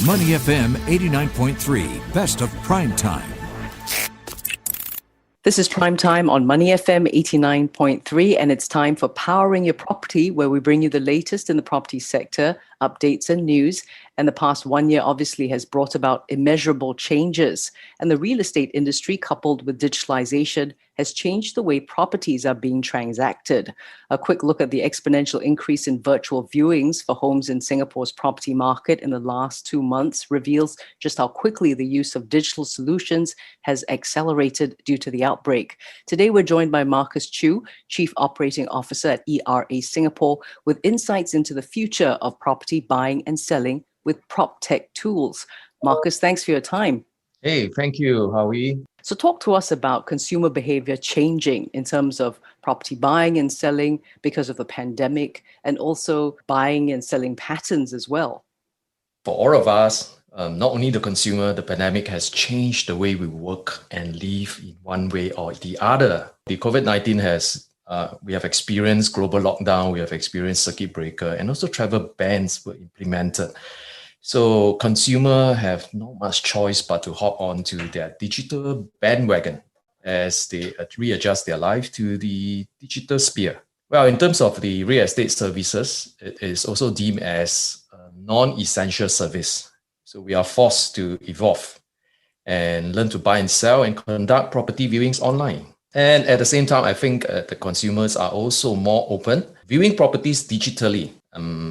Money FM 89.3, best of prime time. This is Prime Time on Money FM 89.3, and it's time for Powering Your Property, where we bring you the latest in the property sector, updates and news. And the past 1 year obviously has brought about immeasurable changes. And the real estate industry, coupled with digitalisation, has changed the way properties are being transacted. A quick look at the exponential increase in virtual viewings for homes in Singapore's property market in the last 2 months reveals just how quickly the use of digital solutions has accelerated due to the outbreak. Today, we're joined by Marcus Chew, Chief Operating Officer at ERA Singapore, with insights into the future of property buying and selling with PropTech tools. Marcus, thanks for your time. Hey, thank you, Howie. So talk to us about consumer behavior changing in terms of property buying and selling because of the pandemic, and also buying and selling patterns as well. For all of us, not only the consumer, the pandemic has changed the way we work and live in one way or the other. The COVID-19 we have experienced global lockdown, we have experienced circuit breaker, and also travel bans were implemented. So consumer have not much choice but to hop on to their digital bandwagon as they readjust their life to the digital sphere. Well, in terms of the real estate services, it is also deemed as a non-essential service. So we are forced to evolve and learn to buy and sell and conduct property viewings online. And at the same time, I think the consumers are also more open, viewing properties digitally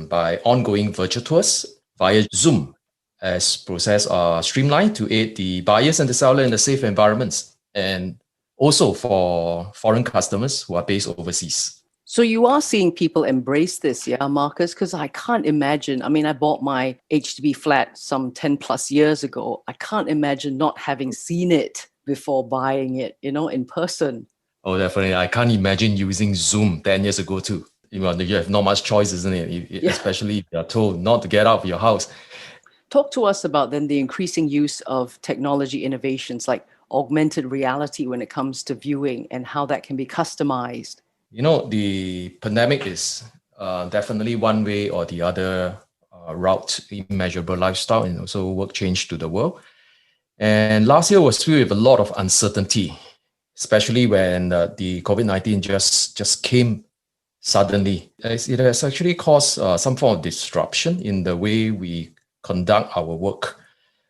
by ongoing virtual tours via Zoom, as process are streamlined to aid the buyers and the seller in the safe environments, and also for foreign customers who are based overseas. So you are seeing people embrace this, yeah, Marcus? Because I can't imagine. I mean, I bought my HDB flat some 10 plus years ago. I can't imagine not having seen it before buying it, in person. Oh, definitely. I can't imagine using Zoom 10 years ago too. You have not much choice, isn't it? Yeah. Especially if you're told not to get out of your house. Talk to us about then the increasing use of technology innovations like augmented reality when it comes to viewing and how that can be customized. The pandemic is definitely one way or the other route immeasurable lifestyle and also work change to the world. And last year was filled with a lot of uncertainty, especially when the COVID-19 just came suddenly. It has actually caused some form of disruption in the way we conduct our work,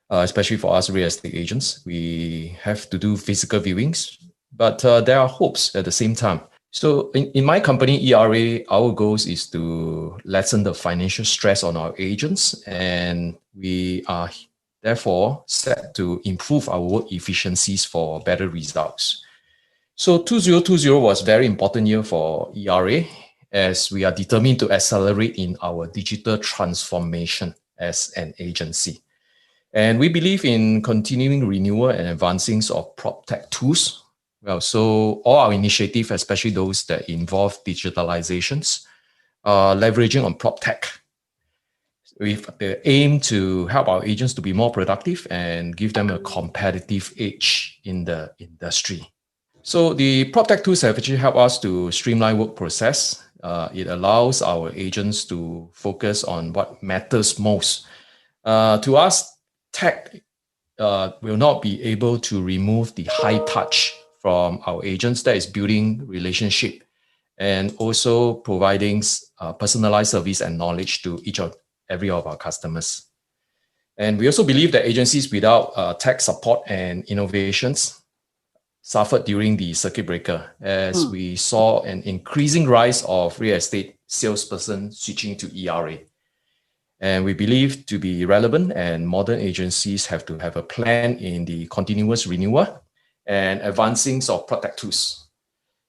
especially for us real estate agents. We have to do physical viewings, but there are hopes at the same time. So in my company, ERA, our goals is to lessen the financial stress on our agents, and we are therefore set to improve our work efficiencies for better results. So 2020 was a very important year for ERA, as we are determined to accelerate in our digital transformation as an agency. And we believe in continuing renewal and advancing of PropTech tools. Well, so all our initiatives, especially those that involve digitalizations, are leveraging on PropTech with the aim to help our agents to be more productive and give them a competitive edge in the industry. So the PropTech tools have actually helped us to streamline work process. It allows our agents to focus on what matters most. To us, tech will not be able to remove the high touch from our agents, that is building relationship and also providing personalized service and knowledge to every of our customers. And we also believe that agencies without tech support and innovations suffered during the circuit breaker, as we saw an increasing rise of real estate salesperson switching to ERA. And we believe to be relevant and modern agencies have to have a plan in the continuous renewal and advancing of PropTech tools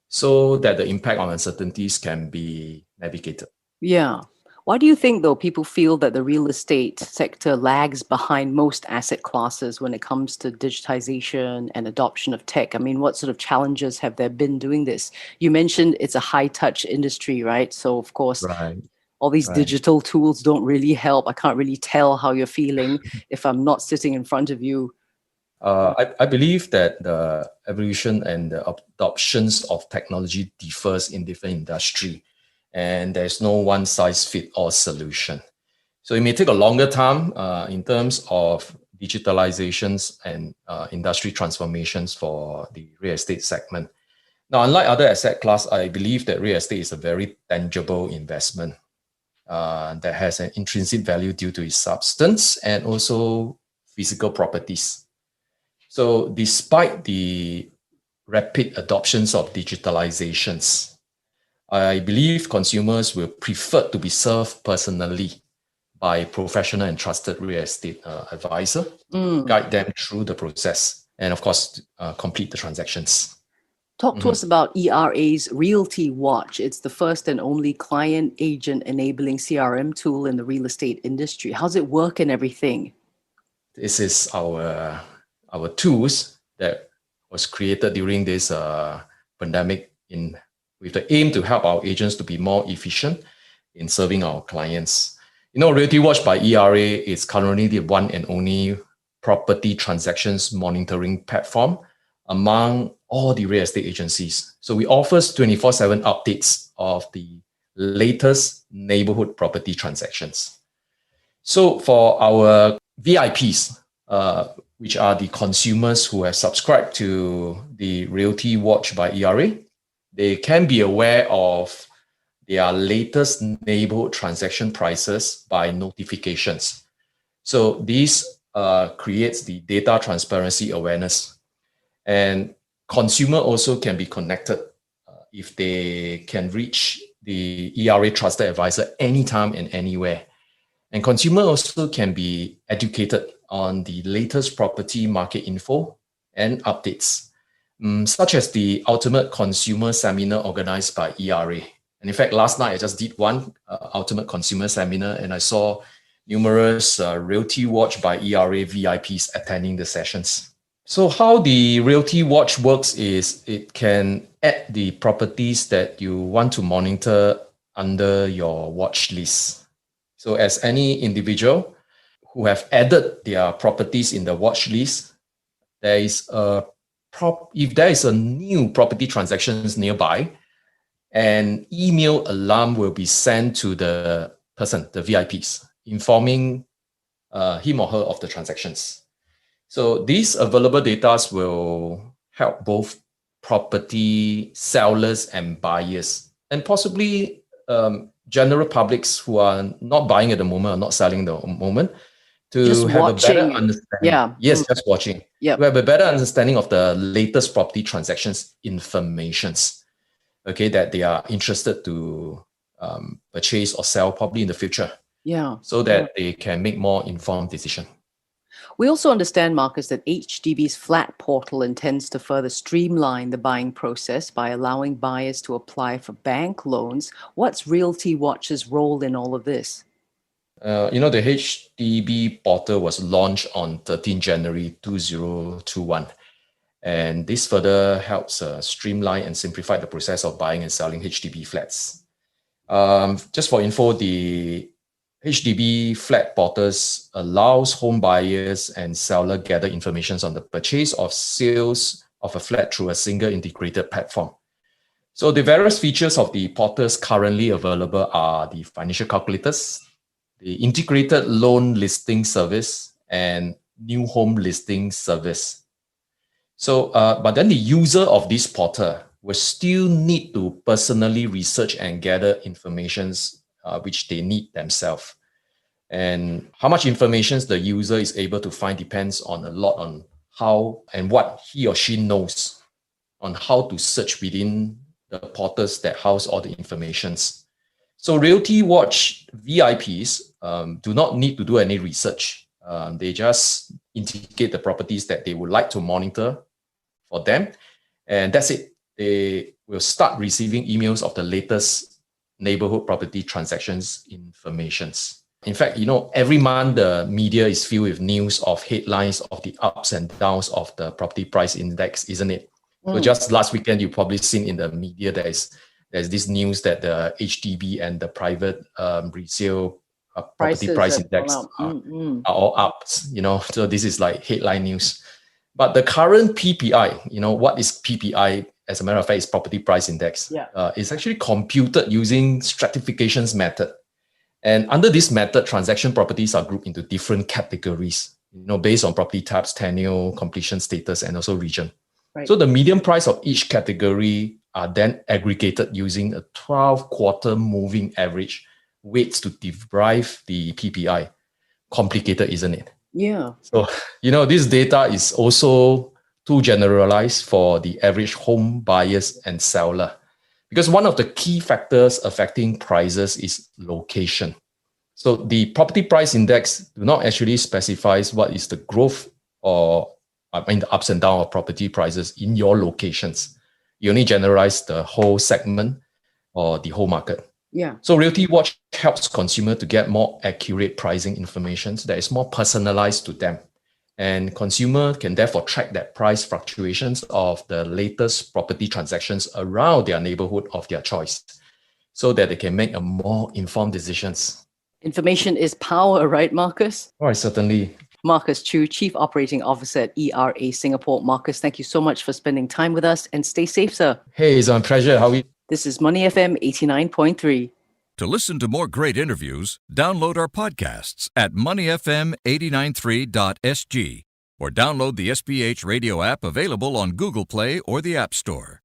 so that the impact on uncertainties can be navigated. Yeah. Why do you think, though, people feel that the real estate sector lags behind most asset classes when it comes to digitization and adoption of tech? I mean, what sort of challenges have there been doing this? You mentioned it's a high-touch industry, right? So, of course, all these digital tools don't really help. I can't really tell how you're feeling if I'm not sitting in front of you. I believe that the evolution and the adoptions of technology differs in different industry, and there's no one size fit all solution. So it may take a longer time in terms of digitalizations and industry transformations for the real estate segment. Now, unlike other asset class, I believe that real estate is a very tangible investment that has an intrinsic value due to its substance and also physical properties. So despite the rapid adoptions of digitalizations, I believe consumers will prefer to be served personally by a professional and trusted real estate advisor, guide them through the process, and of course, complete the transactions. Talk to us about ERA's RealtyWatch. It's the first and only client agent enabling CRM tool in the real estate industry. How's it work and everything? This is our tools that was created during this pandemic with the aim to help our agents to be more efficient in serving our clients. RealtyWatch by ERA is currently the one and only property transactions monitoring platform among all the real estate agencies. So we offers 24/7 updates of the latest neighborhood property transactions. So for our VIPs, which are the consumers who have subscribed to the RealtyWatch by ERA, they can be aware of their latest neighborhood transaction prices by notifications. So this creates the data transparency awareness. And consumer also can be connected if they can reach the ERA trusted advisor anytime and anywhere. And consumer also can be educated on the latest property market info and updates, such as the Ultimate Consumer Seminar organized by ERA. And in fact, last night I just did one Ultimate Consumer Seminar and I saw numerous RealtyWatch by ERA VIPs attending the sessions. So how the RealtyWatch works is it can add the properties that you want to monitor under your watch list. So as any individual who have added their properties in the watch list, if there is a new property transactions nearby, an email alarm will be sent to the person, the VIPs, informing him or her of the transactions. So these available data will help both property sellers and buyers, and possibly general publics who are not buying at the moment or not selling at the moment, to just have watching. a better understanding. Yeah. Yes, just watching. Yeah. To have a better understanding of the latest property transactions informations, okay, that they are interested to purchase or sell probably in the future. Yeah. So that they can make more informed decision. We also understand, Marcus, that HDB's Flat Portal intends to further streamline the buying process by allowing buyers to apply for bank loans. What's RealtyWatch's role in all of this? The HDB portal was launched on 13 January 2021. And this further helps streamline and simplify the process of buying and selling HDB flats. Just for info, the HDB Flat Portals allows home buyers and seller gather information on the purchase or sales of a flat through a single integrated platform. So the various features of the portals currently available are the financial calculators, the integrated loan listing service, and new home listing service. So, but then the user of this portal will still need to personally research and gather information which they need themselves. And how much information the user is able to find depends on a lot on how and what he or she knows on how to search within the portals that house all the informations. So RealtyWatch VIPs do not need to do any research. They just indicate the properties that they would like to monitor for them. And that's it. They will start receiving emails of the latest neighborhood property transactions informations. In fact, every month the media is filled with news of headlines of the ups and downs of the property price index, isn't it? So just last weekend, you've probably seen in the media there's this news that the HDB and the private resale property price index are all up. So this is like headline news. But the current PPI, what is PPI? As a matter of fact, is property price index. Yeah. It's actually computed using stratifications method. And under this method, transaction properties are grouped into different categories, based on property types, tenure, completion status, and also region. Right. So the median price of each category are then aggregated using a 12-quarter moving average weights to derive the PPI. Complicated, isn't it? Yeah. So, this data is also too generalized for the average home buyers and seller, because one of the key factors affecting prices is location. So the property price index do not actually specify what is the growth or the ups and downs of property prices in your locations. You only generalize the whole segment or the whole market. Yeah. So RealtyWatch helps consumer to get more accurate pricing information that is more personalized to them. And consumer can therefore track that price fluctuations of the latest property transactions around their neighborhood of their choice, so that they can make a more informed decisions. Information is power, right, Marcus? All right, certainly. Marcus Chu, Chief Operating Officer at ERA Singapore. Marcus, thank you so much for spending time with us, and stay safe, sir. Hey, it's a pleasure. How are you? This is Money FM 89.3. To listen to more great interviews, download our podcasts at moneyfm893.sg or download the SPH radio app available on Google Play or the App Store.